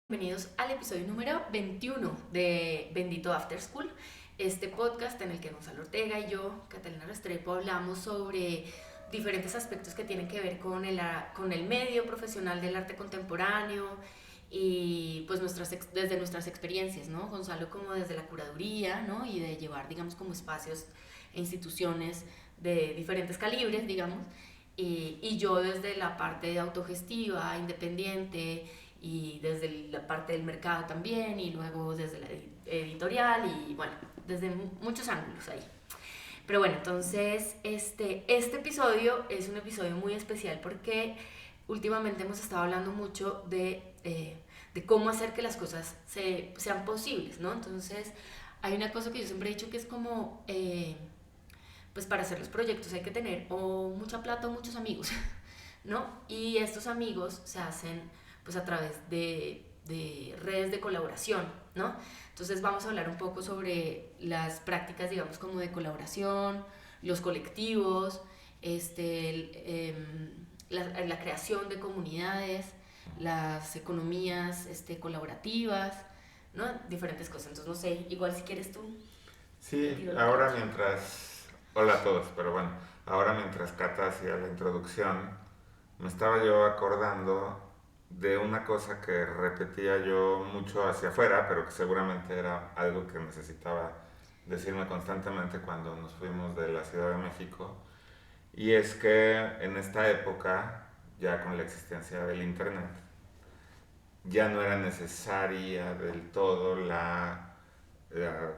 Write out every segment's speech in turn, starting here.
Bienvenidos al episodio número 21 de Bendito After School, este podcast en el que Gonzalo Ortega y yo, Catalina Restrepo, hablamos sobre diferentes aspectos que tienen que ver con el medio profesional del arte contemporáneo y pues desde nuestras experiencias, ¿no? Gonzalo como desde la curaduría, ¿no? Y de llevar, digamos, como espacios e instituciones de diferentes calibres, digamos, y yo desde la parte de autogestiva, independiente, y desde la parte del mercado también, y luego desde la editorial, y bueno, desde muchos ángulos ahí. Pero bueno, entonces este episodio es un episodio muy especial porque últimamente hemos estado hablando mucho de cómo hacer que las cosas sean posibles, ¿no? Entonces hay una cosa que yo siempre he dicho que es como, pues para hacer los proyectos hay que tener o mucha plata o muchos amigos, ¿no? Y estos amigos se hacen pues a través de redes de colaboración, ¿no? Entonces vamos a hablar un poco sobre las prácticas, digamos, como de colaboración, los colectivos, la creación de comunidades, las economías colaborativas, ¿no? Diferentes cosas. Entonces, no sé, igual si quieres tú. Sí, ahora mientras... Hola a todos, pero bueno, ahora mientras Cata hacía la introducción, me estaba yo acordando de una cosa que repetía yo mucho hacia afuera, pero que seguramente era algo que necesitaba decirme constantemente cuando nos fuimos de la Ciudad de México, y es que en esta época, ya con la existencia del Internet, ya no era necesaria del todo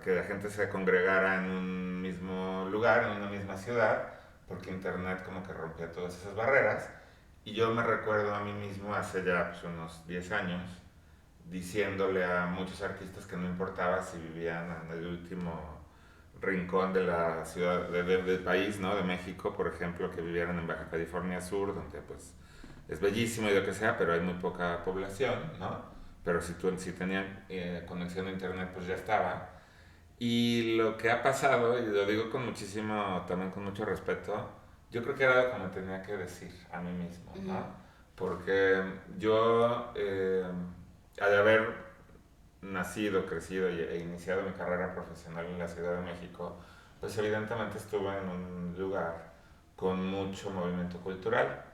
que la gente se congregara en un mismo lugar, en una misma ciudad, porque Internet como que rompía todas esas barreras. Y yo me recuerdo a mí mismo hace ya pues, unos 10 años diciéndole a muchos artistas que no importaba si vivían en el último rincón de la ciudad, del país, ¿no? De México, por ejemplo, que vivieran en Baja California Sur, donde pues es bellísimo y lo que sea, pero hay muy poca población, ¿no? Pero si tenían conexión a internet, pues ya estaba. Y lo que ha pasado, y lo digo con muchísimo, también con mucho respeto, yo creo que era lo que me tenía que decir a mí mismo, ¿no? Porque yo, al haber nacido, crecido e iniciado mi carrera profesional en la Ciudad de México, pues evidentemente estuve en un lugar con mucho movimiento cultural.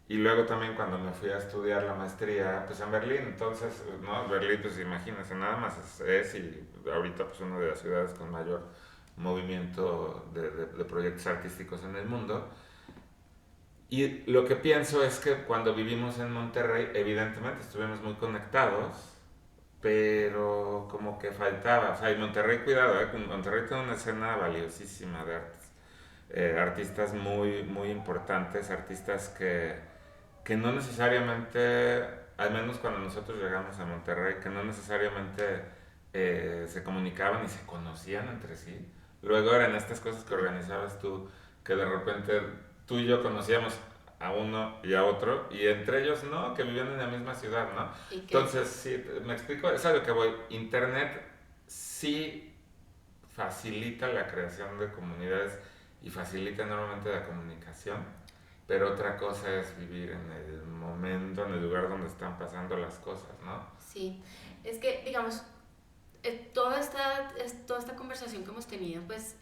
Y luego también cuando me fui a estudiar la maestría, pues en Berlín, entonces, ¿no? Berlín, pues imagínense, nada más y ahorita pues una de las ciudades con mayor movimiento de proyectos artísticos en el mundo. Y lo que pienso es que cuando vivimos en Monterrey, evidentemente estuvimos muy conectados, pero como que faltaba, o sea, y Monterrey, cuidado, Monterrey tiene una escena valiosísima de artes, artistas muy, muy importantes, artistas que no necesariamente, al menos cuando nosotros llegamos a Monterrey, que no necesariamente se comunicaban y se conocían entre sí. Luego eran estas cosas que organizabas tú, que de repente tú y yo conocíamos a uno y a otro, y entre ellos no, que vivían en la misma ciudad, ¿no? Entonces, sí, me explico, es a lo que voy. Internet sí facilita la creación de comunidades y facilita enormemente la comunicación, pero otra cosa es vivir en el momento, en el lugar donde están pasando las cosas, ¿no? Sí, es que, digamos, toda esta conversación que hemos tenido, pues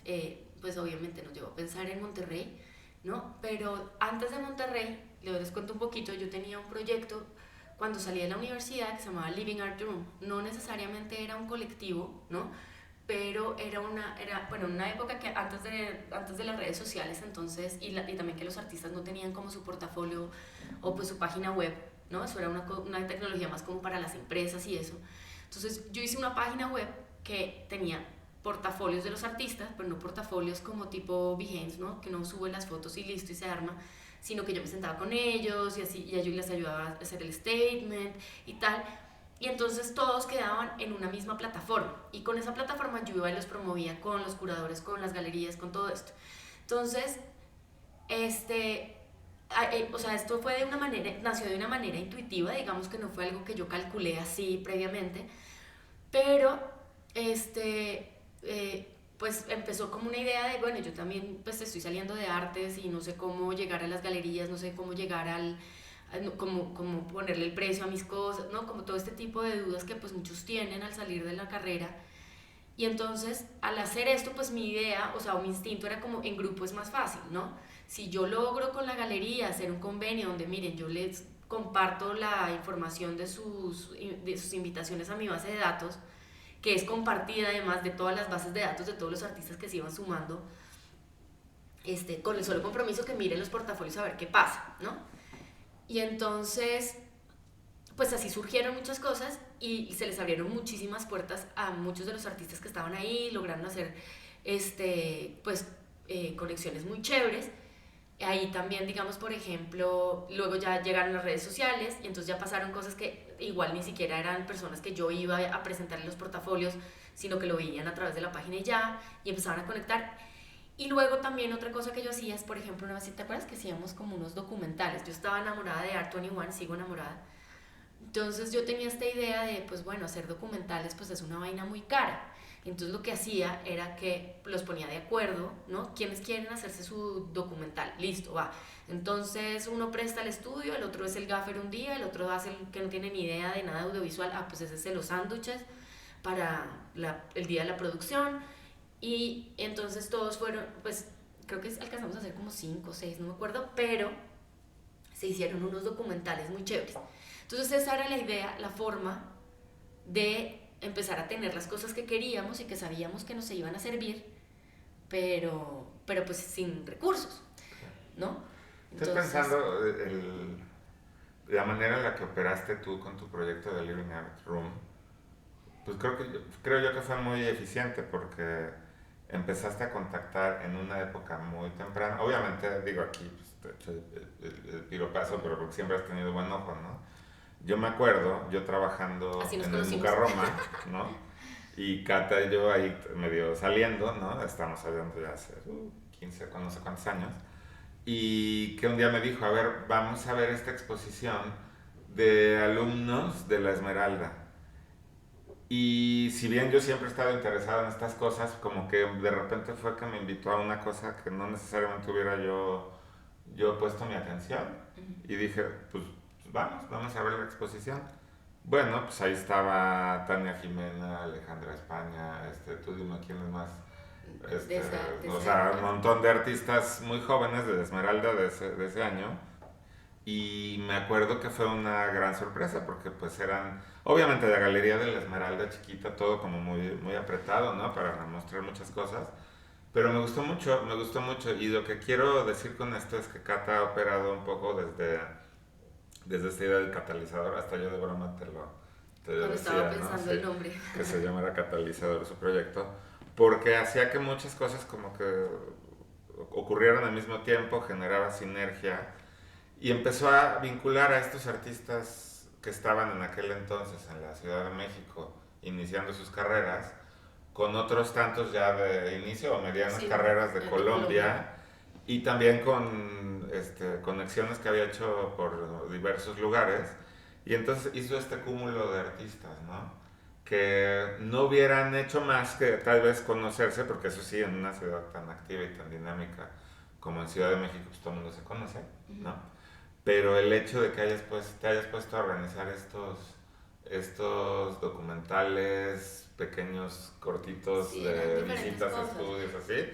obviamente nos llevó a pensar en Monterrey, ¿no? Pero antes de Monterrey, les cuento un poquito, yo tenía un proyecto cuando salí de la universidad que se llamaba Living Art Room. No necesariamente era un colectivo, ¿no? Pero bueno, una época que antes de las redes sociales, entonces, y también que los artistas no tenían como su portafolio o pues su página web, ¿no? Eso era una tecnología más como para las empresas y eso. Entonces yo hice una página web que tenía portafolios de los artistas, pero no portafolios como tipo Behance, ¿no? Que no sube las fotos y listo y se arma, sino que yo me sentaba con ellos y así, y yo les ayudaba a hacer el statement y tal. Y entonces todos quedaban en una misma plataforma. Y con esa plataforma yo iba y los promovía con los curadores, con las galerías, con todo esto. Entonces, o sea, esto fue de una manera, nació de una manera intuitiva, digamos que no fue algo que yo calculé así previamente, pero pues empezó como una idea de, bueno, yo también pues estoy saliendo de artes y no sé cómo llegar a las galerías, no sé cómo llegar como ponerle el precio a mis cosas, ¿no? Como todo este tipo de dudas que pues muchos tienen al salir de la carrera. Y entonces, al hacer esto, pues mi idea, o sea, o mi instinto era como en grupo es más fácil, ¿no? Si yo logro con la galería hacer un convenio donde, miren, yo les comparto la información de sus invitaciones a mi base de datos, que es compartida además de todas las bases de datos de todos los artistas que se iban sumando, con el solo compromiso que miren los portafolios a ver qué pasa, ¿no? Y entonces, pues así surgieron muchas cosas y se les abrieron muchísimas puertas a muchos de los artistas que estaban ahí, lograron hacer conexiones muy chéveres. Ahí también, digamos, por ejemplo, luego ya llegaron las redes sociales y entonces ya pasaron cosas que igual ni siquiera eran personas que yo iba a presentar en los portafolios, sino que lo veían a través de la página y empezaban a conectar. Y luego también otra cosa que yo hacía es, por ejemplo, una vez, ¿te acuerdas que hacíamos como unos documentales? Yo estaba enamorada de Art21, sigo enamorada. Entonces yo tenía esta idea de, pues bueno, hacer documentales pues es una vaina muy cara. Entonces lo que hacía era que los ponía de acuerdo, ¿no? ¿Quiénes quieren hacerse su documental? Listo, va. Entonces uno presta el estudio, el otro es el gaffer un día, el otro hace el que no tiene ni idea de nada audiovisual, pues ese es de los sándwiches para el día de la producción. Y entonces todos fueron, pues creo que alcanzamos a hacer como 5 o 6, no me acuerdo, pero se hicieron unos documentales muy chéveres. Entonces esa era la idea, la forma de empezar a tener las cosas que queríamos y que sabíamos que nos iban a servir, pero pues sin recursos, ¿no? Estoy pensando la manera en la que operaste tú con tu proyecto de Living Art Room, pues creo yo que fue muy eficiente porque empezaste a contactar en una época muy temprana. Obviamente, digo aquí, pues, te echo el piropazo, pero porque siempre has tenido buen ojo, ¿no? Yo me acuerdo, yo trabajando en el Bucarroma, ¿no? Y Cata y yo ahí medio saliendo, ¿no? Estamos saliendo ya hace 15, no sé cuántos años. Y que un día me dijo, a ver, vamos a ver esta exposición de alumnos de la Esmeralda. Y si bien yo siempre he estado interesado en estas cosas, como que de repente fue que me invitó a una cosa que no necesariamente hubiera yo puesto mi atención. Y dije, pues vamos a ver la exposición. Bueno, pues ahí estaba Tania Jimena, Alejandra España, tú dime quién es más. O sea, un montón de artistas muy jóvenes de Esmeralda de ese año. Y me acuerdo que fue una gran sorpresa porque pues eran, obviamente la galería de la Esmeralda chiquita, todo como muy, muy apretado, ¿no? Para mostrar muchas cosas. Pero me gustó mucho. Y lo que quiero decir con esto es que Cata ha operado un poco desde esta idea del catalizador, hasta yo de broma te lo decía, estaba pensando, ¿no? Sí, el nombre. Que se llamara catalizador su proyecto, porque hacía que muchas cosas como que ocurrieran al mismo tiempo, generaba sinergia, y empezó a vincular a estos artistas que estaban en aquel entonces en la Ciudad de México, iniciando sus carreras, con otros tantos ya de inicio o medianas carreras de Colombia. Y también con conexiones que había hecho por diversos lugares. Y entonces hizo este cúmulo de artistas, ¿no? Que no hubieran hecho más que tal vez conocerse, porque eso sí, en una ciudad tan activa y tan dinámica como en Ciudad de México, pues todo el mundo se conoce, ¿no? Pero el hecho de que te hayas puesto a organizar estos documentales, pequeños, cortitos, de visitas a estudios, así.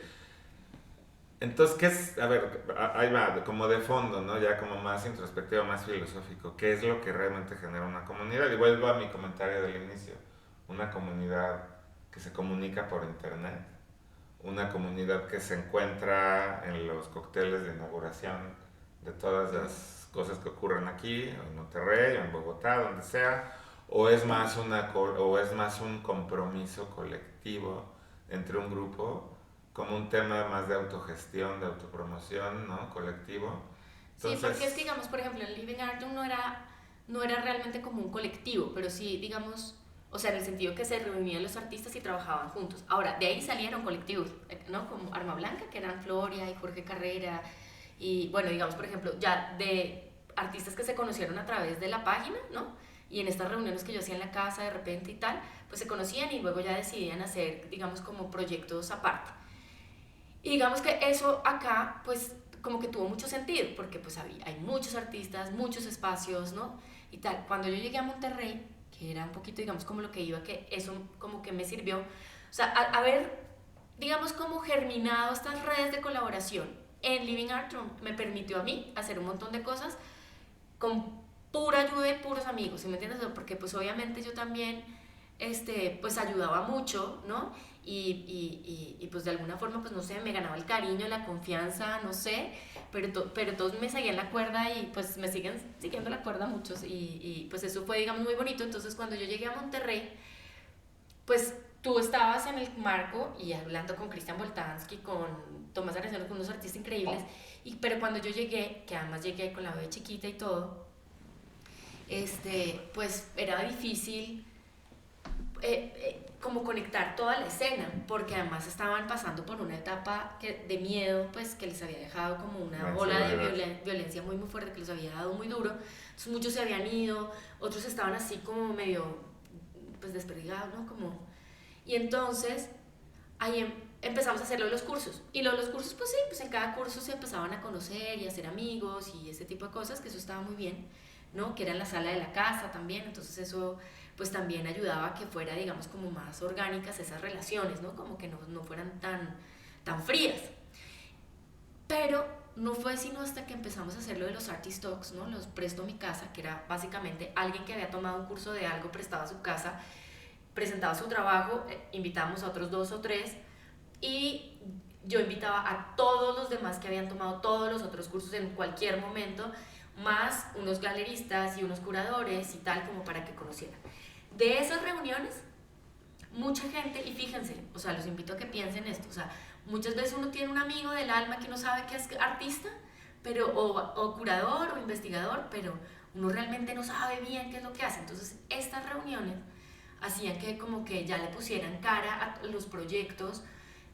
Entonces, ¿qué es? A ver, ahí va, como de fondo, ¿no? Ya como más introspectivo, más filosófico. ¿Qué es lo que realmente genera una comunidad? Y vuelvo a mi comentario del inicio. Una comunidad que se comunica por internet. Una comunidad que se encuentra en los cócteles de inauguración de todas las cosas que ocurren aquí, en Monterrey, o en Bogotá, donde sea. O es más un compromiso colectivo entre un grupo, como un tema más de autogestión, de autopromoción, ¿no? Colectivo. Entonces, sí, porque es que, digamos, por ejemplo, el Living Art no era realmente como un colectivo, pero sí, digamos, o sea, en el sentido que se reunían los artistas y trabajaban juntos. Ahora, de ahí salieron colectivos, ¿no? Como Arma Blanca, que eran Floria y Jorge Carrera, y bueno, digamos, por ejemplo, ya de artistas que se conocieron a través de la página, ¿no? Y en estas reuniones que yo hacía en la casa de repente y tal, pues se conocían y luego ya decidían hacer, digamos, como proyectos aparte. Y digamos que eso acá, pues como que tuvo mucho sentido, porque pues hay muchos artistas, muchos espacios, ¿no? Y tal. Cuando yo llegué a Monterrey, que era un poquito, digamos, como lo que iba, que eso como que me sirvió, o sea, haber, digamos, como germinado estas redes de colaboración en Living Art Room me permitió a mí hacer un montón de cosas con pura ayuda y puros amigos, ¿sí me entiendes? Porque pues obviamente yo también, pues ayudaba mucho, ¿no? Y pues de alguna forma, pues no sé, me ganaba el cariño, la confianza, no sé, pero todos me seguían la cuerda y pues me siguen siguiendo la cuerda muchos y pues eso fue, digamos, muy bonito. Entonces cuando yo llegué a Monterrey, pues tú estabas en el marco y hablando con Cristian Boltanski, con Tomás Arellano, con unos artistas increíbles, pero cuando yo llegué, que además llegué con la bebé chiquita y todo, pues era difícil como conectar toda la escena, porque además estaban pasando por una etapa de miedo, pues que les había dejado como una ola de violencia muy muy fuerte, que les había dado muy duro. Entonces muchos se habían ido, otros estaban así como medio pues desperdigados, ¿no? Como... Y entonces ahí empezamos a hacer lo de los cursos, y lo de los cursos pues sí, pues en cada curso se empezaban a conocer y a hacer amigos y ese tipo de cosas, que eso estaba muy bien, ¿no? Que era en la sala de la casa también, entonces eso pues también ayudaba a que fuera, digamos, como más orgánicas esas relaciones, ¿no? Como que no fueran tan frías. Pero no fue sino hasta que empezamos a hacer lo de los Artist Talks, ¿no? Los Presto Mi Casa, que era básicamente alguien que había tomado un curso de algo, prestaba su casa, presentaba su trabajo, invitábamos a otros 2 o 3 y yo invitaba a todos los demás que habían tomado todos los otros cursos en cualquier momento, más unos galeristas y unos curadores y tal, como para que conocieran. De esas reuniones, mucha gente, y fíjense, o sea, los invito a que piensen esto, o sea, muchas veces uno tiene un amigo del alma que no sabe que es artista, pero, o curador o investigador, pero uno realmente no sabe bien qué es lo que hace. Entonces, estas reuniones hacían que como que ya le pusieran cara a los proyectos,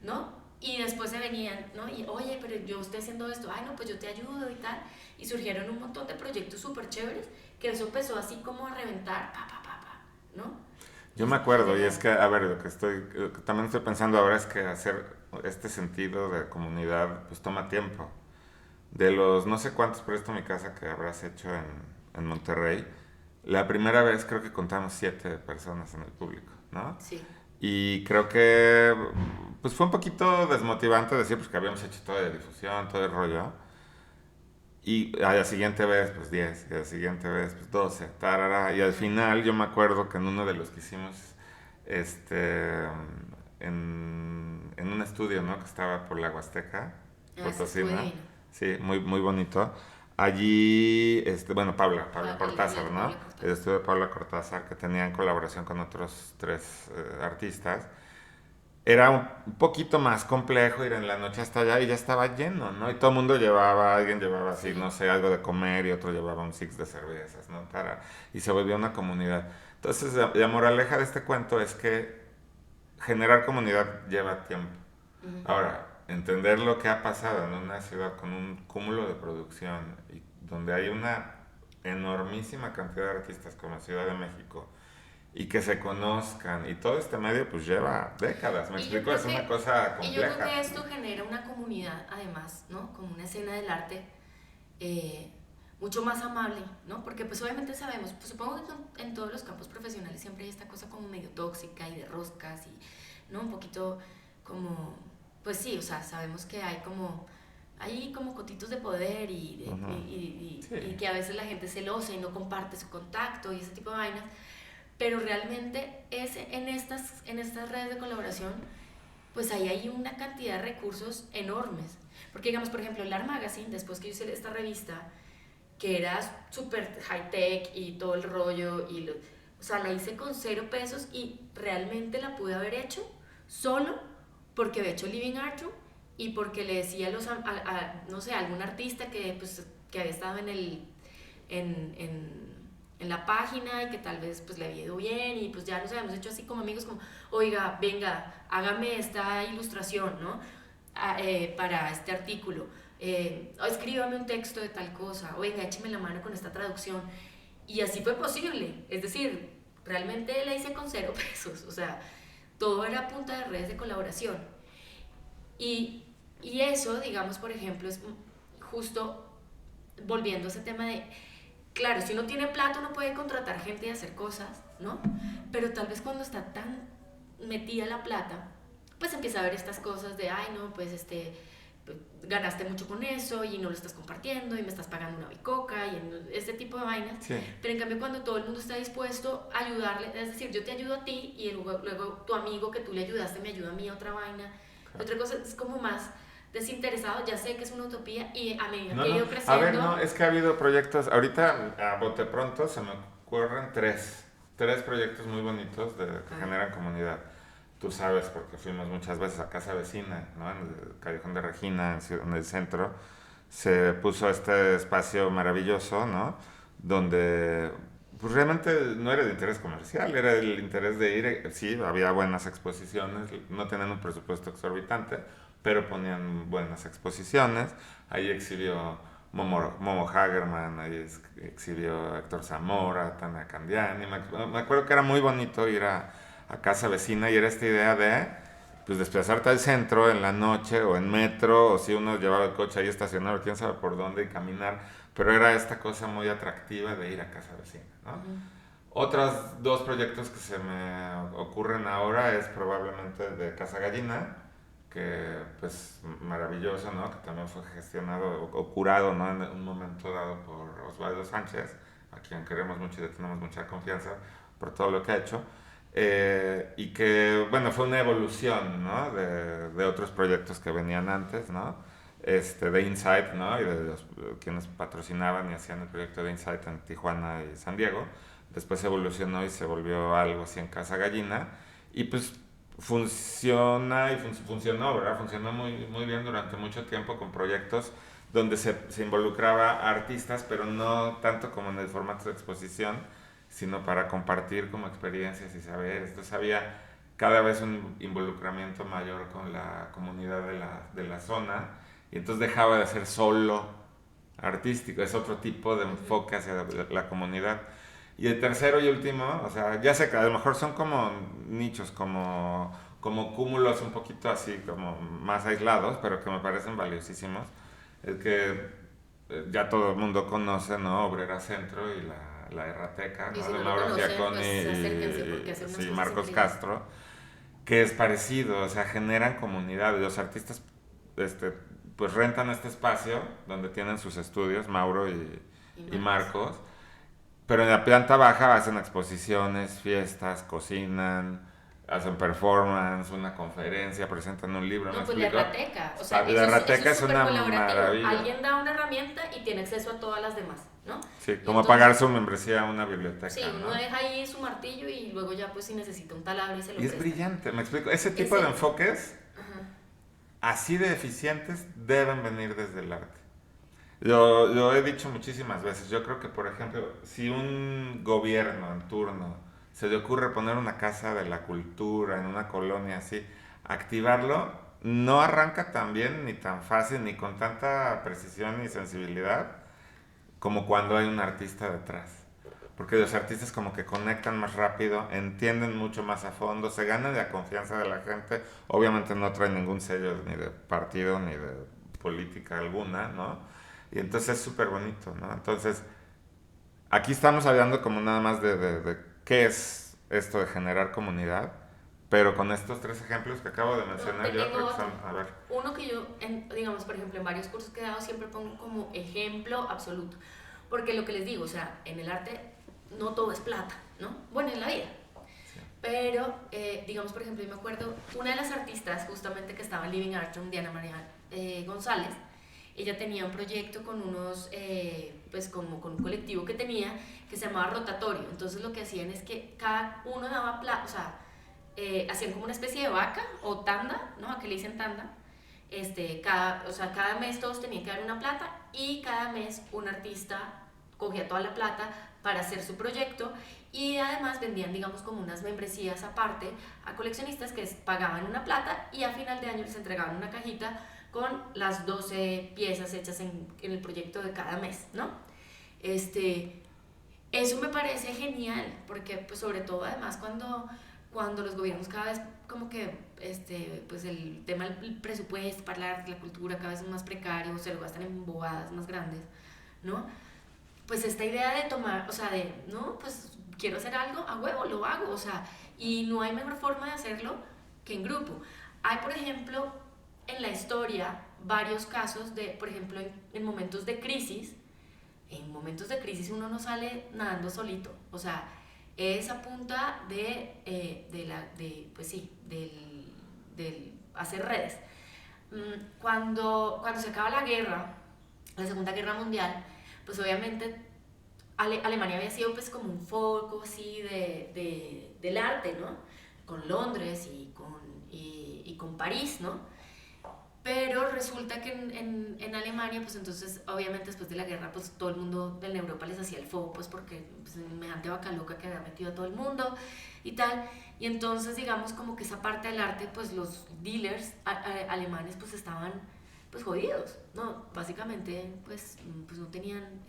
¿no? Y después se venían, ¿no? Y, oye, pero yo estoy haciendo esto, ay, no, pues yo te ayudo y tal. Y surgieron un montón de proyectos súper chéveres, que eso empezó así como a reventar, ¿no? Yo me acuerdo, y es que, a ver, lo que también estoy pensando ahora es que hacer este sentido de comunidad, pues toma tiempo. De los no sé cuántos Presto Mi Casa que habrás hecho en Monterrey, la primera vez creo que contamos 7 personas en el público, ¿no? Sí. Y creo que, pues fue un poquito desmotivante decir, pues que habíamos hecho toda la difusión, todo el rollo. Y a la siguiente vez, pues 10, y a la siguiente vez, pues 12, tarara. Y al final yo me acuerdo que en uno de los que hicimos, en un estudio, ¿no? Que estaba por la Huasteca, Potosina. Sí, muy, muy bonito. Allí, bueno, Paula Cortázar, ¿no? El estudio de Paula Cortázar, que tenía en colaboración con otros 3 artistas. Era un poquito más complejo ir en la noche hasta allá y ya estaba lleno, ¿no? Y todo el mundo alguien llevaba así, no sé, algo de comer y otro llevaba un six de cervezas, ¿no? Y se volvió una comunidad. Entonces, la moraleja de este cuento es que generar comunidad lleva tiempo. Ahora, entender lo que ha pasado en una ciudad con un cúmulo de producción y donde hay una enormísima cantidad de artistas como Ciudad de México, y que se conozcan, y todo este medio pues lleva décadas, me explico, es una cosa compleja. Y yo creo que esto genera una comunidad además, ¿no? Como una escena del arte mucho más amable, ¿no? Porque pues obviamente sabemos, pues supongo que en todos los campos profesionales siempre hay esta cosa como medio tóxica y de roscas y, ¿no? Un poquito como, pues sí, o sea, sabemos que hay como cotitos de poder y que a veces la gente es celosa y no comparte su contacto y ese tipo de vainas. Pero realmente en estas redes de colaboración, pues ahí hay una cantidad de recursos enormes. Porque digamos, por ejemplo, el Art Magazine, después que yo hice esta revista, que era súper high-tech y todo el rollo, o sea, la hice con 0 pesos y realmente la pude haber hecho solo porque había hecho Living Art Room y porque le decía no sé, a algún artista que había estado en la página y que tal vez pues le había ido bien y pues ya nos habíamos hecho así como amigos, como, oiga, venga, hágame esta ilustración, ¿no? Para este artículo, escríbame un texto de tal cosa, oiga, écheme la mano con esta traducción. Y así fue posible, es decir, realmente la hice con 0 pesos, o sea, todo era a punta de redes de colaboración. Y eso, digamos, por ejemplo, es justo volviendo a ese tema de, claro, si uno tiene plata uno puede contratar gente y hacer cosas, ¿no? Pero tal vez cuando está tan metida la plata, pues empieza a ver estas cosas de, ay, no, pues ganaste mucho con eso y no lo estás compartiendo y me estás pagando una bicoca y este tipo de vainas. Sí. Pero en cambio cuando todo el mundo está dispuesto a ayudarle, es decir, yo te ayudo a ti y luego tu amigo que tú le ayudaste me ayuda a mí a otra vaina, claro. Otra cosa es como más desinteresado, ya sé que es una utopía y a medida que he ido creciendo... A ver, no, es que ha habido proyectos, ahorita a bote pronto se me ocurren tres proyectos muy bonitos que generan comunidad. Tú sabes, porque fuimos muchas veces a Casa Vecina, ¿no? En el Callejón de Regina, en el centro, se puso este espacio maravilloso, ¿no? Donde pues realmente no era de interés comercial, era el interés de ir, sí, había buenas exposiciones, no tenían un presupuesto exorbitante, pero ponían buenas exposiciones. Ahí exhibió Momo Hagerman, ahí exhibió Héctor Zamora, Tania Candiani. Me acuerdo que era muy bonito ir a Casa Vecina y era esta idea de pues desplazarte al centro en la noche o en metro, o si uno llevaba el coche ahí estacionado, quién sabe por dónde, y caminar, pero era esta cosa muy atractiva de ir a Casa Vecina, ¿no? Otros dos proyectos que se me ocurren ahora es probablemente de Casa Gallina, que pues maravilloso, ¿no? Que también fue gestionado o curado, ¿no? En un momento dado por Osvaldo Sánchez, a quien queremos mucho y le tenemos mucha confianza por todo lo que ha hecho. Y que, bueno, fue una evolución, ¿no? de otros proyectos que venían antes, ¿no? De Insight, ¿no? Y de quienes patrocinaban y hacían el proyecto de Insight en Tijuana y San Diego. Después evolucionó y se volvió algo así en Casa Gallina. Y pues funciona y funcionó, ¿verdad? Funcionó muy, muy bien durante mucho tiempo con proyectos donde se involucraba a artistas, pero no tanto como en el formato de exposición, sino para compartir como experiencias y saberes. Entonces había cada vez un involucramiento mayor con la comunidad de la zona, y entonces dejaba de ser solo artístico, es otro tipo de enfoque hacia la comunidad. Y el tercero y último, o sea, ya sé que a lo mejor son como nichos, como cúmulos un poquito así, como más aislados, pero que me parecen valiosísimos. El que ya todo el mundo conoce, ¿no? Obrera Centro y la Errateca, ¿no? Y si De no Mauro Giaconi y Marcos Castro, que es parecido, o sea, generan comunidad. Los artistas pues rentan este espacio donde tienen sus estudios, Mauro y Marcos, pero en la planta baja hacen exposiciones, fiestas, cocinan, hacen performance, una conferencia, presentan un libro. No, ¿me pues explico? la Errateca, o sea, La Errateca es una maravilla. Alguien da una herramienta y tiene acceso a todas las demás, ¿no? Sí, y como entonces, pagar su membresía a una biblioteca. Sí, uno deja ahí su martillo y luego ya pues si necesita un taladro y se lo presta. Es brillante, me explico. Ese tipo de enfoques, así de eficientes, deben venir desde el arte. Lo he dicho muchísimas veces. Yo creo que, por ejemplo, si un gobierno en turno se le ocurre poner una casa de la cultura en una colonia así, activarlo, no arranca tan bien, ni tan fácil, ni con tanta precisión y sensibilidad como cuando hay un artista detrás. Porque los artistas como que conectan más rápido, entienden mucho más a fondo, se ganan la confianza de la gente. Obviamente no traen ningún sello ni de partido ni de política alguna, ¿no? Y entonces es súper bonito, ¿no? Entonces, aquí estamos hablando como nada más de qué es esto de generar comunidad, pero con estos tres ejemplos que acabo de mencionar, yo creo que son, a ver. Uno que yo, digamos, por ejemplo, en varios cursos que he dado siempre pongo como ejemplo absoluto, porque lo que les digo, o sea, en el arte no todo es plata, ¿no? Bueno, en la vida. Sí. Pero, digamos, por ejemplo, yo me acuerdo, una de las artistas justamente que estaba en Living Artroom, Diana María González, ella tenía un proyecto con unos, pues como con un colectivo que tenía, que se llamaba Rotatorio. Entonces lo que hacían es que cada uno daba plata, o sea, hacían como una especie de vaca o tanda, ¿no? ¿A qué le dicen tanda? Cada mes todos tenían que dar una plata y cada mes un artista cogía toda la plata para hacer su proyecto, y además vendían, digamos, como unas membresías aparte a coleccionistas que pagaban una plata y a final de año les entregaban una cajita con las 12 piezas hechas en el proyecto de cada mes, ¿no? Eso me parece genial, porque pues sobre todo además cuando los gobiernos cada vez como que pues el tema del presupuesto para la cultura cada vez es más precario, se lo gastan en bobadas más grandes, ¿no? Pues esta idea de tomar, o sea, de, no, pues quiero hacer algo, a huevo, lo hago, o sea, y no hay mejor forma de hacerlo que en grupo. Hay, por ejemplo, en la historia varios casos de, por ejemplo, en momentos de crisis, uno no sale nadando solito, o sea, es a punta pues sí, del hacer redes. Cuando se acaba la guerra, la Segunda Guerra Mundial, pues obviamente Alemania había sido pues como un foco así del arte, ¿no? Con Londres y con París, ¿no? Pero resulta que en Alemania, pues entonces, obviamente después de la guerra, pues todo el mundo de Europa les hacía el foco, pues porque pues, semejante vaca loca que había metido a todo el mundo y tal. Y entonces, digamos, como que esa parte del arte, pues los dealers alemanes, pues estaban, pues jodidos, ¿no? Básicamente, pues no tenían,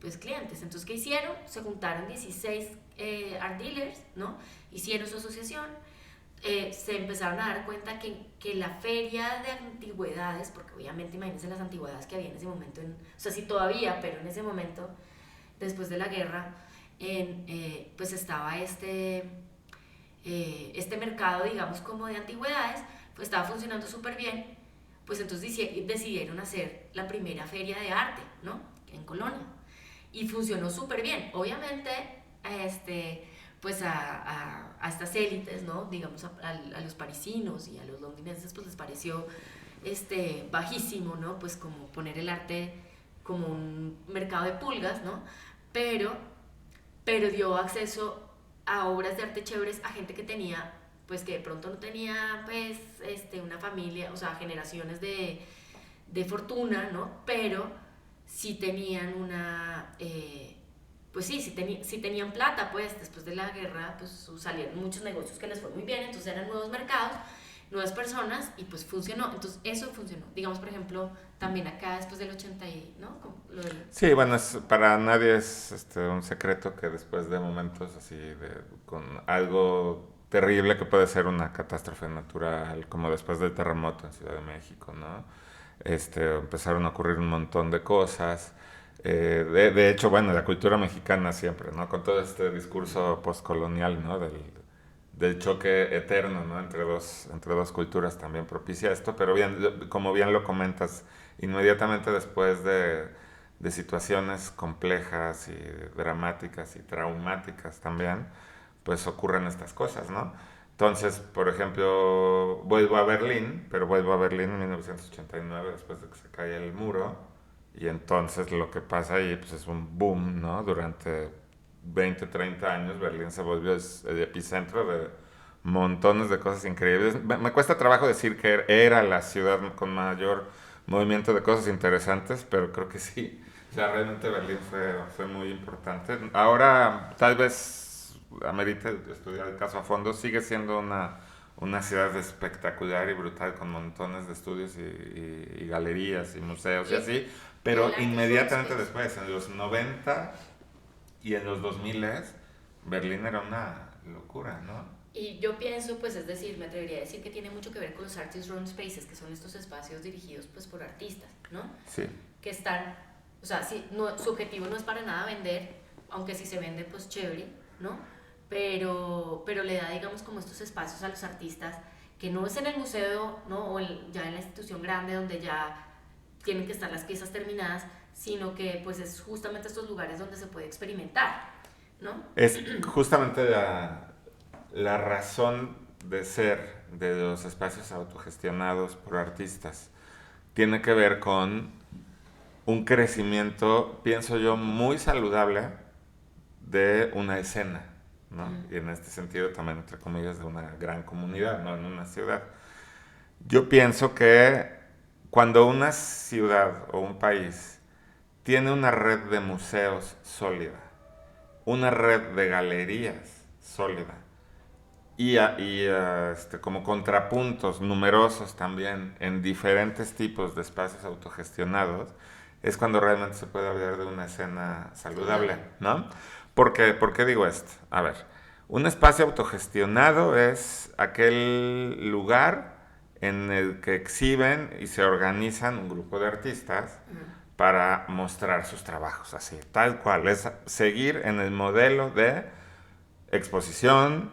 pues clientes. Entonces, ¿qué hicieron? Se juntaron 16 art dealers, ¿no? Hicieron su asociación. Se empezaron a dar cuenta que la feria de antigüedades, porque obviamente imagínense las antigüedades que había en ese momento, o sea, sí todavía, pero en ese momento, después de la guerra, pues estaba este mercado, digamos, como de antigüedades, pues estaba funcionando súper bien, pues entonces decidieron hacer la primera feria de arte, ¿no? En Colonia. Y funcionó súper bien. Obviamente, pues a estas élites, ¿no? Digamos a los parisinos y a los londinenses pues les pareció bajísimo, ¿no? Pues como poner el arte como un mercado de pulgas, ¿no? Pero dio acceso a obras de arte chéveres a gente que tenía, pues que de pronto no tenía pues una familia, o sea, generaciones de fortuna, ¿no? Pero sí tenían pues sí tenían plata, pues después de la guerra pues salieron muchos negocios que les fue muy bien, entonces eran nuevos mercados, nuevas personas y pues funcionó, entonces eso funcionó. Digamos, por ejemplo, también acá después del 80, ¿no? Sí, bueno, para nadie es un secreto que después de momentos así, con algo terrible que puede ser una catástrofe natural, como después del terremoto en Ciudad de México, ¿no? Empezaron a ocurrir un montón de cosas. De hecho, bueno, la cultura mexicana siempre, ¿no? Con todo este discurso postcolonial, ¿no? Del choque eterno, ¿no? Entre dos culturas también propicia esto, pero bien, como bien lo comentas, inmediatamente después de situaciones complejas y dramáticas y traumáticas también, pues ocurren estas cosas, ¿no? Entonces, por ejemplo, vuelvo a Berlín, pero vuelvo a Berlín en 1989, después de que se cae el muro, y entonces lo que pasa ahí pues, es un boom, ¿no? Durante 20, 30 años Berlín se volvió el epicentro de montones de cosas increíbles. Me cuesta trabajo decir que era la ciudad con mayor movimiento de cosas interesantes, pero creo que sí. O sea, realmente Berlín fue muy importante. Ahora tal vez amerita estudiar el caso a fondo. Sigue siendo una ciudad espectacular y brutal con montones de estudios y galerías y museos y así. Pero inmediatamente después, en los 90 y en los 2000, Berlín era una locura, ¿no? Y yo pienso, pues es decir, me atrevería a decir que tiene mucho que ver con los Artist Run Spaces, que son estos espacios dirigidos pues por artistas, ¿no? Sí. Que están, o sea, sí, no, su objetivo no es para nada vender, aunque si se vende pues chévere, ¿no? Pero le da, digamos, como estos espacios a los artistas, que no es en el museo, ¿no? O ya en la institución grande donde ya tienen que estar las piezas terminadas, sino que pues es justamente estos lugares donde se puede experimentar, ¿no? Es justamente la razón de ser de los espacios autogestionados por artistas. Tiene que ver con un crecimiento, pienso yo, muy saludable de una escena, ¿no? Y en este sentido también, entre comillas, de una gran comunidad, ¿no? En una ciudad. Yo pienso que cuando una ciudad o un país tiene una red de museos sólida, una red de galerías sólida y como contrapuntos numerosos también en diferentes tipos de espacios autogestionados, es cuando realmente se puede hablar de una escena saludable, ¿no? ¿Por qué digo esto? A ver, Un espacio autogestionado es aquel lugar en el que exhiben y se organizan un grupo de artistas para mostrar sus trabajos, así, tal cual. Es seguir en el modelo de exposición,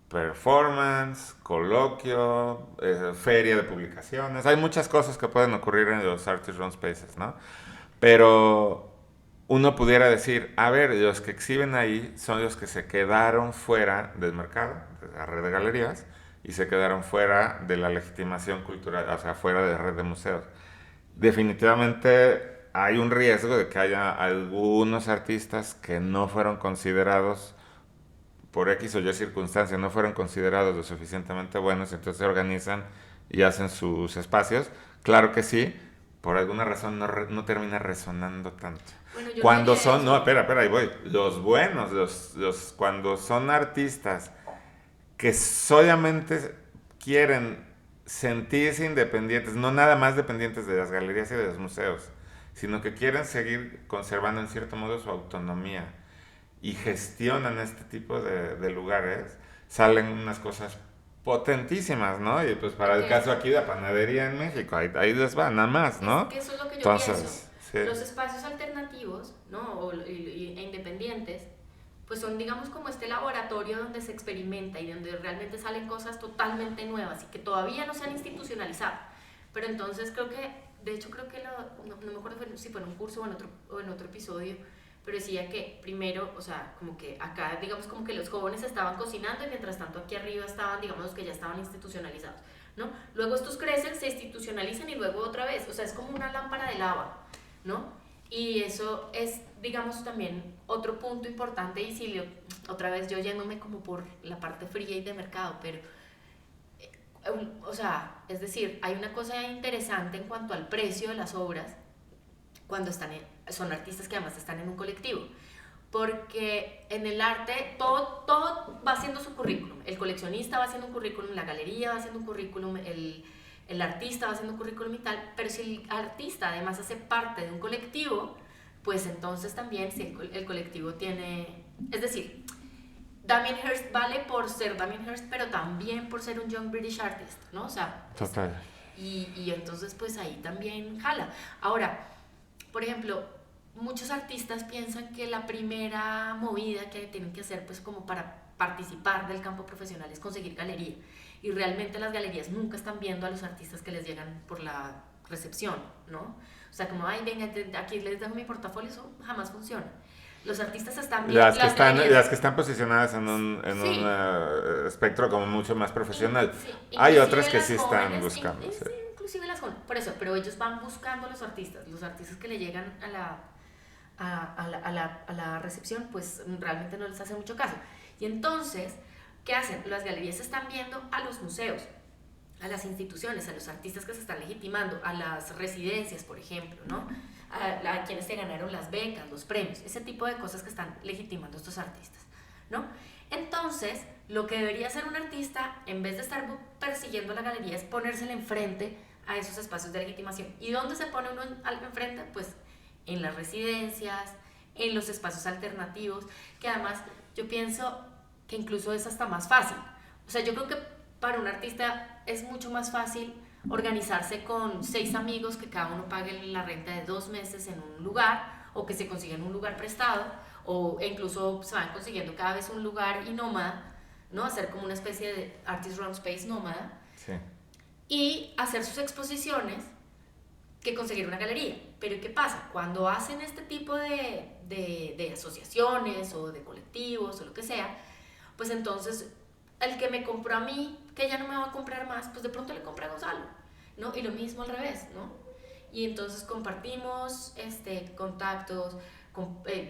performance, coloquio, feria de publicaciones. Hay muchas cosas que pueden ocurrir en los Artist Run Spaces, ¿no? Pero uno pudiera decir, a ver, los que exhiben ahí son los que se quedaron fuera del mercado, de la red de galerías, y se quedaron fuera de la legitimación cultural, o sea, fuera de la red de museos. Definitivamente hay un riesgo de que haya algunos artistas que no fueron considerados por X o Y circunstancias, no fueron considerados lo suficientemente buenos, entonces se organizan y hacen sus espacios. Claro que sí, por alguna razón no termina resonando tanto. Bueno, Cuando son, no, espera, ahí voy. Los buenos, cuando son artistas que solamente quieren sentirse independientes, no nada más dependientes de las galerías y de los museos, sino que quieren seguir conservando en cierto modo su autonomía y gestionan este tipo de lugares, salen unas cosas potentísimas, ¿no? Y pues para el caso aquí de la panadería en México, ahí les va, nada más, ¿no? Es que eso es lo que yo Entonces, pienso. sí. Los espacios alternativos, ¿no? E independientes, pues son, digamos, como este laboratorio donde se experimenta y donde realmente salen cosas totalmente nuevas y que todavía no se han institucionalizado. Pero entonces creo que, de hecho creo que no me acuerdo si fue en un curso o en otro episodio, pero decía que primero, o sea, como que acá, digamos, como que los jóvenes estaban cocinando y mientras tanto aquí arriba estaban, digamos, los que ya estaban institucionalizados, ¿no? Luego estos crecen, se institucionalizan y luego otra vez, o sea, es como una lámpara de lava, ¿no? Y eso es, digamos, también otro punto importante, y si otra vez yo yéndome como por la parte fría y de mercado, pero, o sea, es decir, hay una cosa interesante en cuanto al precio de las obras cuando son artistas que además están en un colectivo, porque en el arte todo va haciendo su currículum, el coleccionista va haciendo un currículum, la galería va haciendo un currículum, el artista va haciendo un currículum y tal, pero si el artista además hace parte de un colectivo, pues entonces también si el colectivo tiene, es decir, Damien Hirst vale por ser Damien Hirst, pero también por ser un Young British Artist, ¿no? O sea, total. Y entonces pues ahí también jala. Ahora, por ejemplo, muchos artistas piensan que la primera movida que tienen que hacer pues como para participar del campo profesional es conseguir galería, y realmente las galerías nunca están viendo a los artistas que les llegan por la recepción, ¿no? O sea, como, ay, venga, aquí les dejo mi portafolio, eso jamás funciona. Los artistas están viendo las que están posicionadas en un sí, espectro como mucho más profesional. Sí, hay otras que sí jóvenes, están buscando. Sí. Inclusive las jóvenes, por eso, pero ellos van buscando a los artistas que le llegan a la recepción, pues realmente no les hace mucho caso. Y entonces, ¿qué hacen? Las galerías están viendo a los museos, a las instituciones, a los artistas que se están legitimando, a las residencias, por ejemplo, ¿no? A quienes se ganaron las becas, los premios, ese tipo de cosas que están legitimando estos artistas, ¿no? Entonces, lo que debería hacer un artista, en vez de estar persiguiendo la galería, es ponérsele enfrente a esos espacios de legitimación. ¿Y dónde se pone uno enfrente? Pues en las residencias, en los espacios alternativos, que además yo pienso que incluso es hasta más fácil. O sea, yo creo que para un artista es mucho más fácil organizarse con 6 amigos que cada uno pague la renta de 2 meses en un lugar, o que se consiguen un lugar prestado, o incluso se van consiguiendo cada vez un lugar y nómada, ¿no? Hacer como una especie de Artist Run Space nómada. Sí. Y hacer sus exposiciones que conseguir una galería. Pero ¿qué pasa? Cuando hacen este tipo de asociaciones o de colectivos o lo que sea, pues entonces el que me compró a mí, que ya no me va a comprar más, pues de pronto le compra a Gonzalo, ¿no? Y lo mismo al revés, ¿no? Y entonces compartimos contactos,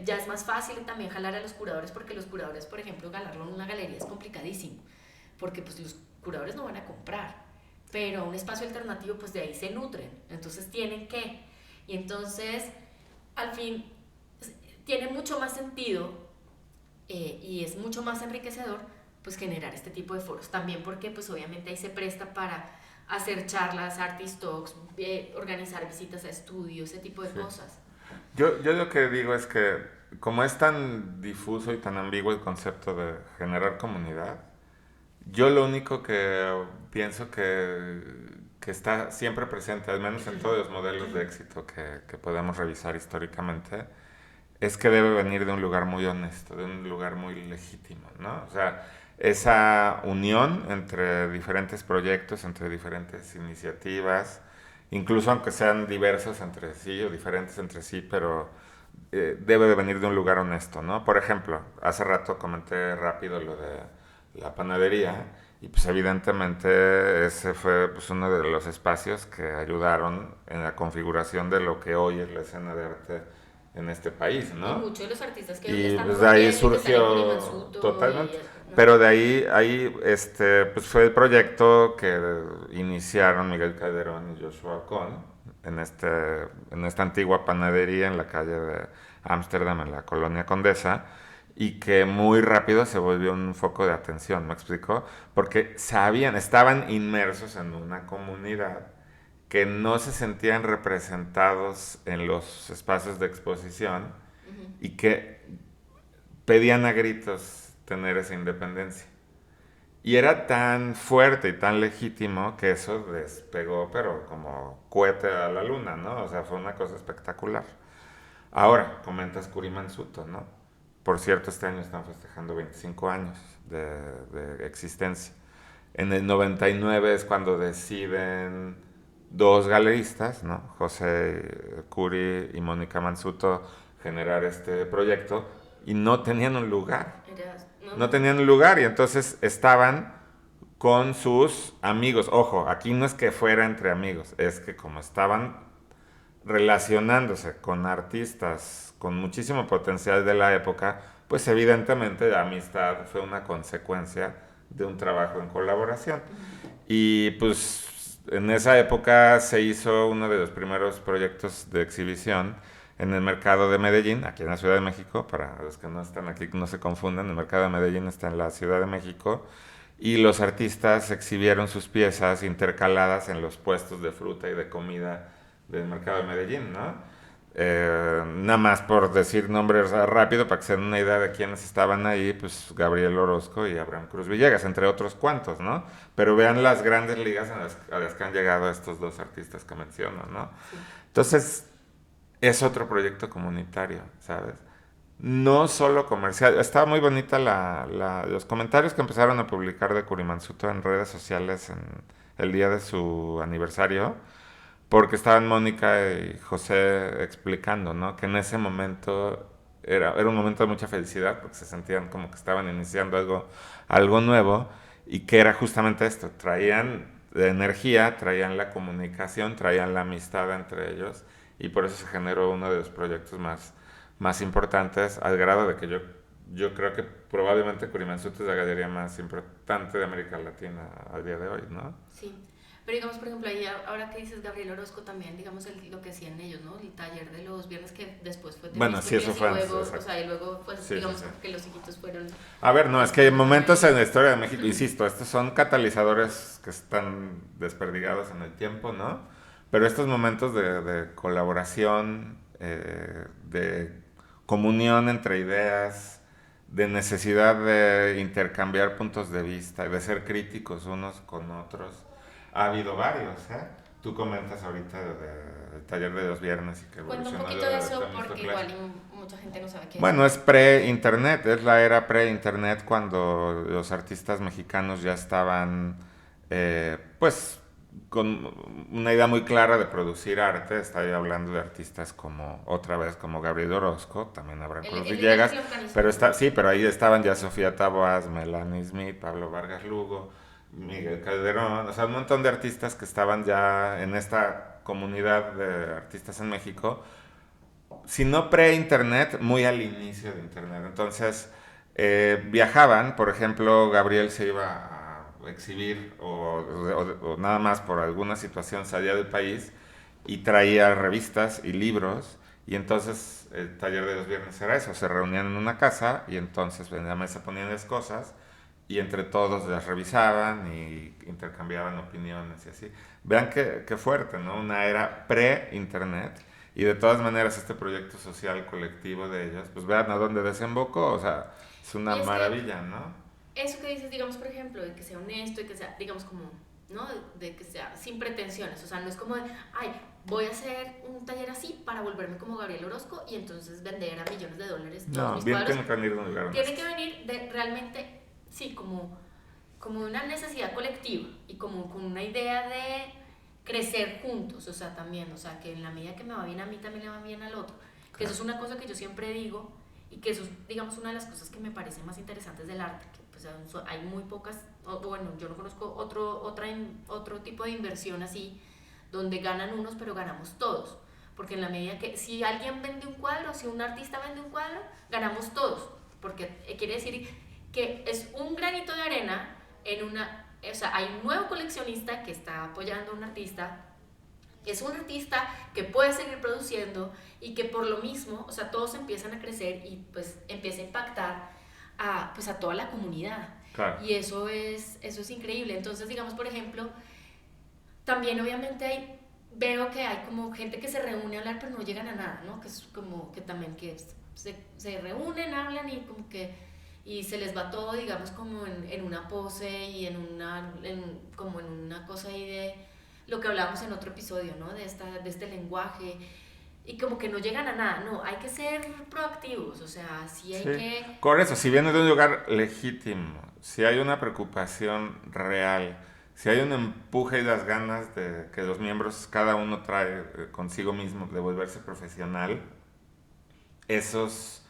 ya es más fácil también jalar a los curadores, porque los curadores, por ejemplo, ganarlo en una galería es complicadísimo, porque pues los curadores no van a comprar, pero un espacio alternativo pues de ahí se nutren, entonces tienen que, y entonces al fin tiene mucho más sentido y es mucho más enriquecedor pues generar este tipo de foros, también porque pues obviamente ahí se presta para hacer charlas, artist talks, organizar visitas a estudios, ese tipo de cosas. Yo lo que digo es que como es tan difuso y tan ambiguo el concepto de generar comunidad, yo lo único que pienso que está siempre presente, al menos en todos los modelos de éxito que podemos revisar históricamente, es que debe venir de un lugar muy honesto, de un lugar muy legítimo, ¿no? O sea, esa unión entre diferentes proyectos, entre diferentes iniciativas, incluso aunque sean diversos entre sí o diferentes entre sí, pero debe de venir de un lugar honesto, ¿no? Por ejemplo, hace rato comenté rápido lo de la panadería y pues evidentemente ese fue pues, uno de los espacios que ayudaron en la configuración de lo que hoy es la escena de arte en este país, Y ¿no? muchos de los artistas que hoy Y están pues de ahí rompiendo, que están en surgió Curimansuto totalmente. ¿no? Pero de ahí pues fue el proyecto que iniciaron Miguel Calderón y Joshua Cohn en esta antigua panadería en la calle de Ámsterdam, en la colonia Condesa, y que muy rápido se volvió un foco de atención, ¿me explico? Porque estaban inmersos en una comunidad que no se sentían representados en los espacios de exposición y que pedían a gritos tener esa independencia. Y era tan fuerte y tan legítimo que eso despegó, pero como cohete a la luna, ¿no? O sea, fue una cosa espectacular. Ahora, comentas Curimansuto, ¿no? Por cierto, este año están festejando 25 años de existencia. En el 99 es cuando deciden dos galeristas, ¿no? José Curi y Mónica Mansuto, generar este proyecto y no tenían un lugar. No tenían un lugar y entonces estaban con sus amigos. Ojo, aquí no es que fuera entre amigos, es que como estaban relacionándose con artistas con muchísimo potencial de la época, pues evidentemente la amistad fue una consecuencia de un trabajo en colaboración. Y pues en esa época se hizo uno de los primeros proyectos de exhibición en el mercado de Medellín, aquí en la Ciudad de México, para los que no están aquí, no se confundan, el mercado de Medellín está en la Ciudad de México, y los artistas exhibieron sus piezas intercaladas en los puestos de fruta y de comida del mercado de Medellín, ¿no? Nada más por decir nombres rápido para que se den una idea de quiénes estaban ahí, pues Gabriel Orozco y Abraham Cruz Villegas, entre otros cuantos, ¿no? Pero vean las grandes ligas a las que han llegado estos dos artistas que menciono, ¿no? Sí. Entonces, es otro proyecto comunitario, ¿sabes? No solo comercial. Estaba muy bonita los comentarios que empezaron a publicar de Curimansuto en redes sociales en el día de su aniversario, porque estaban Mónica y José explicando, ¿no? Que en ese momento era un momento de mucha felicidad, porque se sentían como que estaban iniciando algo nuevo, y que era justamente esto, traían la energía, traían la comunicación, traían la amistad entre ellos, y por eso se generó uno de los proyectos más importantes, al grado de que yo creo que probablemente Curimansuto es la galería más importante de América Latina al día de hoy, ¿no? Sí. Pero digamos, por ejemplo, ahí ahora que dices Gabriel Orozco también, digamos, lo que hacían ellos, ¿no? El taller de los viernes que después fue de bueno, sí, eso fue antes, o sea, y luego, pues, sí, digamos, sí. Que los hijitos fueron... A ver, no, es que hay momentos en la historia de México, insisto, estos son catalizadores que están desperdigados en el tiempo, ¿no? Pero estos momentos de colaboración, de comunión entre ideas, de necesidad de intercambiar puntos de vista, de ser críticos unos con otros, ha habido varios, ¿eh? Tú comentas ahorita del taller de los viernes y que cuenta un poquito de eso porque igual mucha gente no sabe qué es. Bueno, es pre-internet, es la era pre-internet cuando los artistas mexicanos ya estaban, pues, con una idea muy clara de producir arte. Estoy hablando de artistas como, otra vez, como Gabriel Orozco, también Abraham Cruz Villegas, pero sí, pero ahí estaban ya Sofía Taboas, Melanie Smith, Pablo Vargas Lugo, Miguel Calderón, o sea, un montón de artistas que estaban ya en esta comunidad de artistas en México, si no pre-internet, muy al inicio de internet. Entonces, viajaban, por ejemplo, Gabriel se iba a exhibir o nada más por alguna situación salía del país y traía revistas y libros, y entonces el taller de los viernes era eso, se reunían en una casa y entonces en la mesa ponían las cosas y entre todos las revisaban y intercambiaban opiniones y así. Vean qué fuerte, ¿no? Una era pre-internet Y de todas maneras este proyecto social colectivo de ellos, pues vean a dónde desembocó, o sea, es una maravilla, ¿no? Eso que dices, digamos, por ejemplo, de que sea honesto y que sea, digamos, como, ¿no? De que sea sin pretensiones, o sea, no es como de, ay, voy a hacer un taller así para volverme como Gabriel Orozco y entonces vender a millones de dólares todos mis bien cuadros. tiene que venir de un lugar Tiene que venir de realmente, sí, como una necesidad colectiva y como con una idea de crecer juntos, o sea, también, o sea, que en la medida que me va bien a mí, también le va bien al otro. Que eso es una cosa que yo siempre digo y que eso es, digamos, una de las cosas que me parecen más interesantes del arte, que pues hay muy pocas, bueno, yo no conozco otro tipo de inversión así, donde ganan unos, pero ganamos todos. Porque en la medida que, si alguien vende un cuadro, si un artista vende un cuadro, ganamos todos. Porque quiere decir que es un granito de arena en una, o sea, hay un nuevo coleccionista que está apoyando a un artista, es un artista que puede seguir produciendo y que por lo mismo, o sea, todos empiezan a crecer y pues empieza a impactar pues a toda la comunidad. Claro. Y eso es increíble. Entonces, digamos, por ejemplo, también obviamente veo que hay como gente que se reúne a hablar pero no llegan a nada, ¿no? Que es como que también que se reúnen, hablan y como que y se les va todo, digamos, como en una pose y como en una cosa ahí de lo que hablábamos en otro episodio, ¿no? De este lenguaje y como que no llegan a nada, no, hay que ser proactivos, o sea, sí hay que... Por eso, si viene de un lugar legítimo, si hay una preocupación real, si hay un empuje y las ganas de que los miembros, cada uno trae consigo mismo de volverse profesional, esos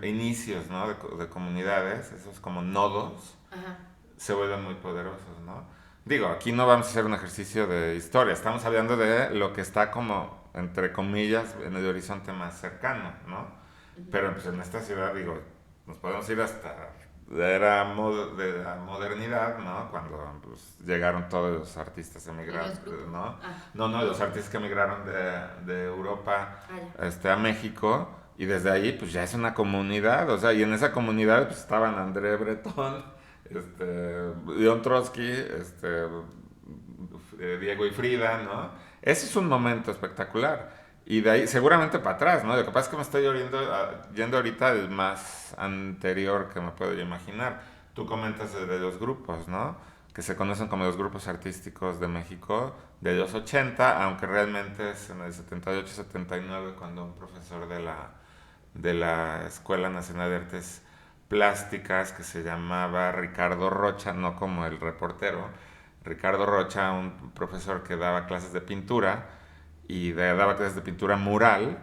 inicios, ¿no? de comunidades, esos como nodos, Ajá. se vuelven muy poderosos, ¿no? Digo, aquí no vamos a hacer un ejercicio de historia, estamos hablando de lo que está como, entre comillas, en el horizonte más cercano, ¿no? Pero pues en esta ciudad, digo, nos podemos ir hasta de la modernidad, ¿no? Cuando pues, llegaron todos los artistas emigrados, ¿no? No, los artistas que emigraron de Europa a México, y desde ahí pues ya es una comunidad, o sea, y en esa comunidad pues estaban André Breton, León Trotsky, Diego y Frida, ¿no? Ese es un momento espectacular. Y de ahí, seguramente para atrás, ¿no? Lo que pasa es que me estoy yendo ahorita al más anterior que me puedo yo imaginar. Tú comentas de los grupos, ¿no? Que se conocen como los grupos artísticos de México de los 80, aunque realmente es en el 78-79 cuando un profesor de la Escuela Nacional de Artes Plásticas que se llamaba Ricardo Rocha, no como el reportero, Ricardo Rocha, un profesor que daba clases de pintura y daba clases de pintura mural,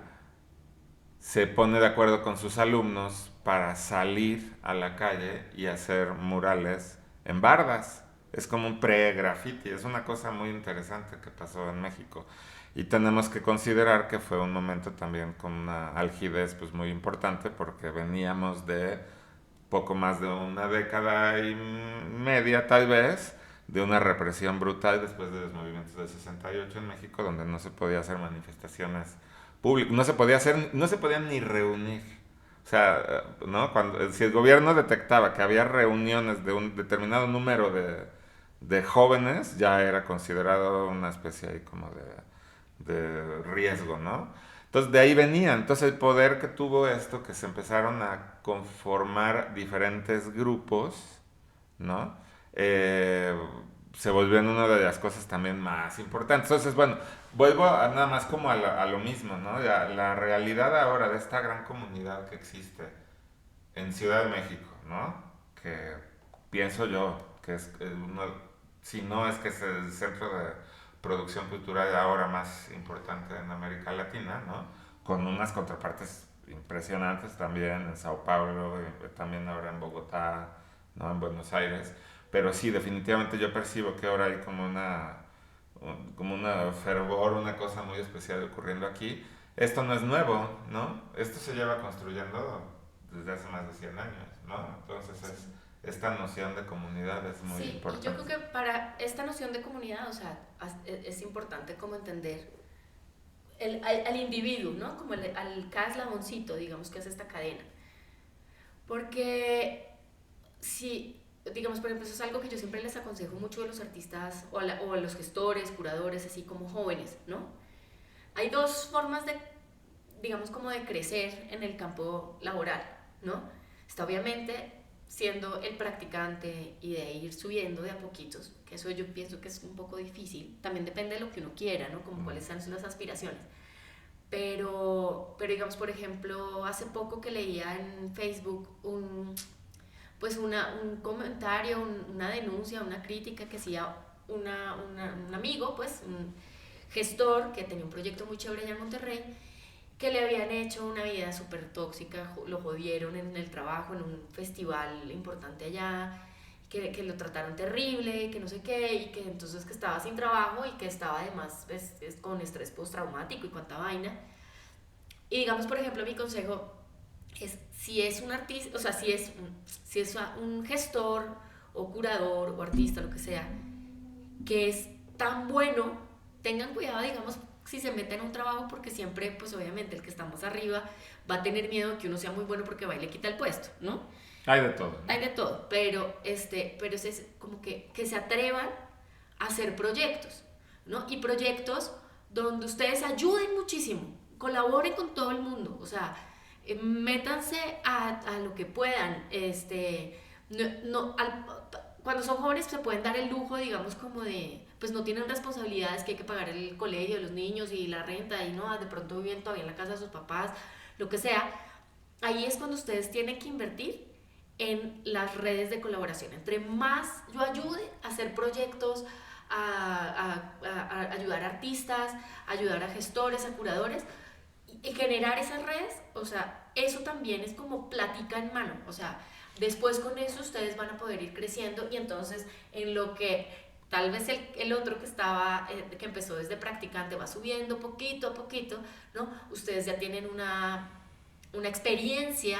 se pone de acuerdo con sus alumnos para salir a la calle y hacer murales en bardas. Es como un pre-graffiti, es una cosa muy interesante que pasó en México. Y tenemos que considerar que fue un momento también con una algidez pues, muy importante porque veníamos de poco más de una década y media tal vez, de una represión brutal después de los movimientos del 68 en México, donde no se podía hacer manifestaciones públicas, no se podían ni reunir. O sea, ¿no? Si el gobierno detectaba que había reuniones de un determinado número de jóvenes, ya era considerado una especie ahí como de riesgo, ¿no? Entonces de ahí venía, entonces el poder que tuvo esto, que se empezaron a conformar diferentes grupos, ¿no? Se volvió en una de las cosas también más importantes. Entonces, bueno, vuelvo nada más como a lo mismo, ¿no? La realidad ahora de esta gran comunidad que existe en Ciudad de México, ¿no? Que pienso yo que es uno, si no es que es el centro de producción cultural ahora más importante en América Latina, ¿no? Con unas contrapartes impresionantes también en Sao Paulo, también ahora en Bogotá, ¿no? En Buenos Aires. Pero sí, definitivamente yo percibo que ahora hay como una fervor, una cosa muy especial ocurriendo aquí. Esto no es nuevo, ¿no? Esto se lleva construyendo desde hace más de 100 años, ¿no? Entonces esta noción de comunidad es muy importante. Sí, y yo creo que para esta noción de comunidad, o sea, es importante como entender al individuo, ¿no? Como cada eslaboncito, digamos, que hace esta cadena. Porque si, digamos, por ejemplo, eso es algo que yo siempre les aconsejo mucho a los artistas o a los gestores, curadores, así como jóvenes, ¿no? hay dos formas de, digamos, como de crecer en el campo laboral, ¿no? Está obviamente siendo el practicante y de ir subiendo de a poquitos, que eso yo pienso que es un poco difícil, también depende de lo que uno quiera, ¿no? Como cuáles son las aspiraciones. Pero digamos, por ejemplo, hace poco que leía en Facebook un comentario, una denuncia, una crítica que hacía un amigo, pues un gestor que tenía un proyecto muy chévere allá en Monterrey, que le habían hecho una vida súper tóxica, lo jodieron en el trabajo, en un festival importante allá, que lo trataron terrible, que no sé qué, y que entonces que estaba sin trabajo y que estaba además con estrés postraumático y cuánta vaina. Y digamos, por ejemplo, mi consejo es, si es un artista, o sea, si es un gestor o curador o artista, lo que sea, que es tan bueno, tengan cuidado, digamos, si se meten en un trabajo, porque siempre, pues obviamente el que está más arriba va a tener miedo que uno sea muy bueno porque va y le quita el puesto, ¿no? Hay de todo. Hay de todo, pero es como que se atrevan a hacer proyectos, ¿no? Y proyectos donde ustedes ayuden muchísimo, colaboren con todo el mundo, o sea, métanse a lo que puedan, cuando son jóvenes se pueden dar el lujo, digamos, como de, pues no tienen responsabilidades, que hay que pagar el colegio de los niños y la renta, y no, de pronto viven todavía en la casa de sus papás, lo que sea. Ahí es cuando ustedes tienen que invertir en las redes de colaboración. Entre más yo ayude a hacer proyectos, a ayudar a artistas, a ayudar a gestores, a curadores, y generar esas redes, o sea, eso también es como plática en mano, o sea, después con eso ustedes van a poder ir creciendo, y entonces en lo que tal vez el otro que empezó desde practicante va subiendo poquito a poquito, ¿no? Ustedes ya tienen una experiencia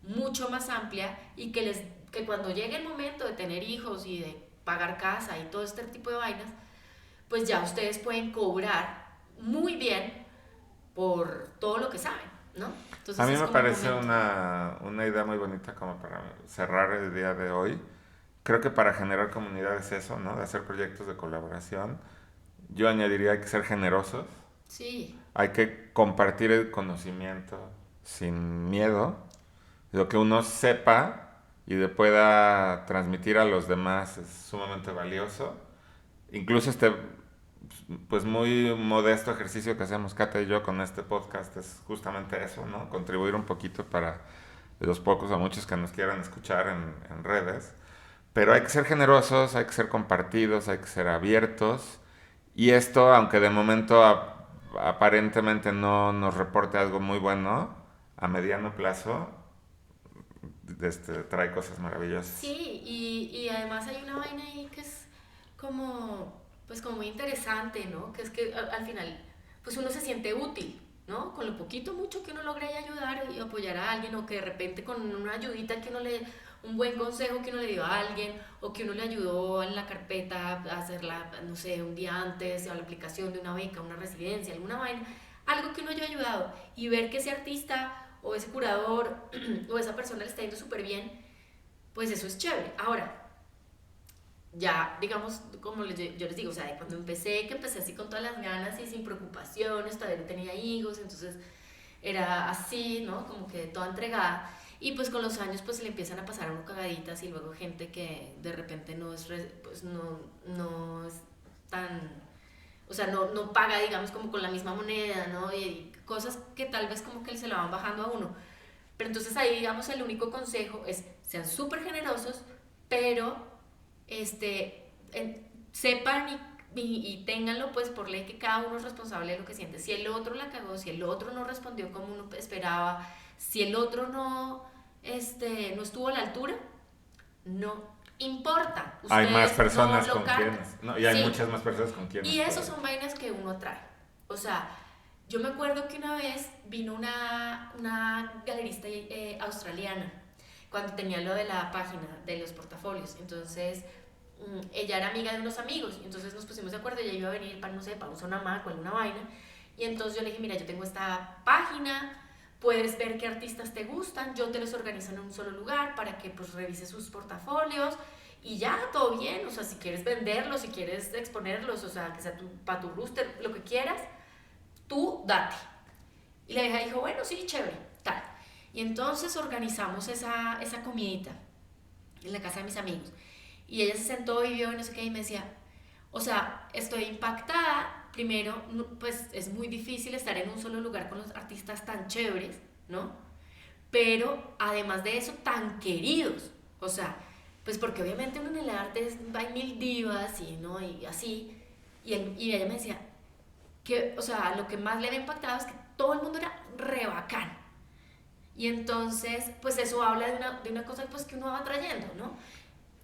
mucho más amplia, y que cuando llegue el momento de tener hijos y de pagar casa y todo este tipo de vainas, pues ya ustedes pueden cobrar muy bien por todo lo que saben, ¿no? Entonces a mí me parece una idea muy bonita como para cerrar el día de hoy. Creo que para generar comunidad es eso, ¿no? De hacer proyectos de colaboración. Yo añadiría, hay que ser generosos. Sí. Hay que compartir el conocimiento sin miedo. Lo que uno sepa y le pueda transmitir a los demás es sumamente valioso. Incluso pues muy modesto ejercicio que hacemos Cata y yo con este podcast es justamente eso, ¿no? Contribuir un poquito para los pocos o muchos que nos quieran escuchar en redes. Pero hay que ser generosos, hay que ser compartidos, hay que ser abiertos. Y esto, aunque de momento aparentemente no nos reporte algo muy bueno, a mediano plazo trae cosas maravillosas. Sí, y además hay una vaina ahí que es como, pues como muy interesante, ¿no? Que es que al final, pues uno se siente útil, ¿no? Con lo poquito, mucho que uno logre ayudar y apoyar a alguien, o que de repente con una ayudita que un buen consejo que uno le dio a alguien, o que uno le ayudó en la carpeta a hacerla, no sé, un día antes, a la aplicación de una beca, una residencia, alguna vaina, algo que uno haya ayudado, y ver que ese artista o ese curador o esa persona le está yendo súper bien, pues eso es chévere. Ahora, ya, digamos, como yo les digo, o sea, cuando que empecé así con todas las ganas y sin preocupaciones, todavía no tenía hijos, entonces era así, ¿no? Como que toda entregada. Y pues con los años pues se le empiezan a pasar a uno cagaditas, y luego gente que de repente no es tan, o sea, no paga, digamos, como con la misma moneda, ¿no? Y cosas que tal vez como que se la van bajando a uno. Pero entonces ahí, digamos, el único consejo es, sean súper generosos, pero sepan y ténganlo pues por ley, que cada uno es responsable de lo que siente. Si el otro la cagó, si el otro no respondió como uno esperaba, si el otro no estuvo a la altura, no importa. Hay más personas no con quienes, no, y hay sí, muchas más personas con quienes. y esos son vainas que uno trae. O sea, yo me acuerdo que una vez vino una galerista australiana, cuando tenía lo de la página de los portafolios. Entonces ella era amiga de unos amigos, y entonces nos pusimos de acuerdo, ella iba a venir para, no sé, para un Sonamac o alguna vaina, y entonces yo le dije, mira, yo tengo esta página, puedes ver qué artistas te gustan, yo te los organizo en un solo lugar para que pues revises sus portafolios, y ya, todo bien. O sea, si quieres venderlos, si quieres exponerlos, o sea, que sea para tu rooster, lo que quieras, tú date. Y la vieja dijo, bueno, sí, chévere, tal. Y entonces organizamos esa comidita en la casa de mis amigos. Y ella se sentó y vio y no sé qué, y me decía, o sea, estoy impactada. Primero, pues es muy difícil estar en un solo lugar con los artistas tan chéveres, ¿no? Pero además de eso, tan queridos. O sea, pues porque obviamente uno en el arte hay mil divas y, ¿no? Y así. Y ella me decía que, o sea, lo que más le había impactado es que todo el mundo era re bacán. Y entonces, pues eso habla de una cosa pues, que uno va trayendo, ¿no?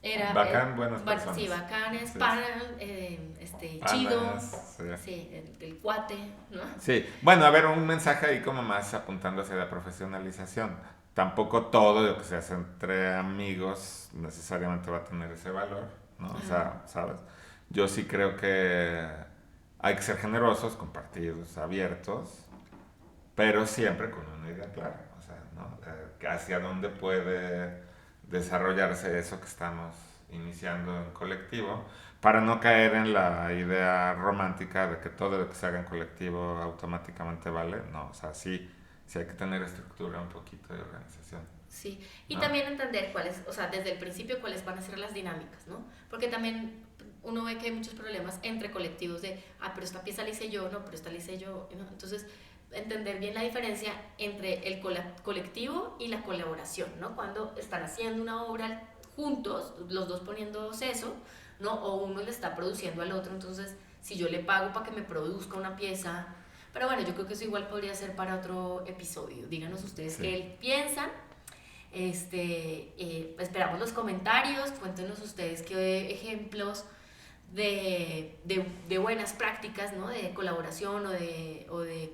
Era bacán, buenas personas. Sí, bacanes, sí. chido, Panas, sí, sí, el cuate, ¿no? Sí, bueno, a ver, un mensaje ahí como más apuntando hacia la profesionalización. Tampoco todo lo que se hace entre amigos necesariamente va a tener ese valor, ¿no? O sea, ¿sabes? Yo sí creo que hay que ser generosos, compartidos, abiertos, pero siempre con una idea clara, o sea, ¿no? Hacia dónde puede desarrollarse eso que estamos iniciando en colectivo, para no caer en la idea romántica de que todo lo que se haga en colectivo automáticamente vale, no, o sea, sí hay que tener estructura, un poquito de organización. Sí, y ¿no? también entender cuáles, o sea, desde el principio cuáles van a ser las dinámicas, ¿no? Porque también uno ve que hay muchos problemas entre colectivos de, pero esta pieza la hice yo, no, pero esta la hice yo, ¿no? Entonces, entender bien la diferencia entre el colectivo y la colaboración, ¿no? Cuando están haciendo una obra juntos, los dos poniendo seso, ¿no? O uno le está produciendo al otro, entonces, si yo le pago para que me produzca una pieza, pero bueno, yo creo que eso igual podría ser para otro episodio. Díganos ustedes qué piensan. Esperamos los comentarios, cuéntenos ustedes qué ejemplos de buenas prácticas, ¿no? De colaboración o de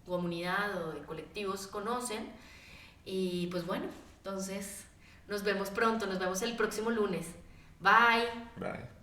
comunidad o de colectivos conocen. Y pues bueno, entonces nos vemos pronto, nos vemos el próximo lunes. Bye. Bye.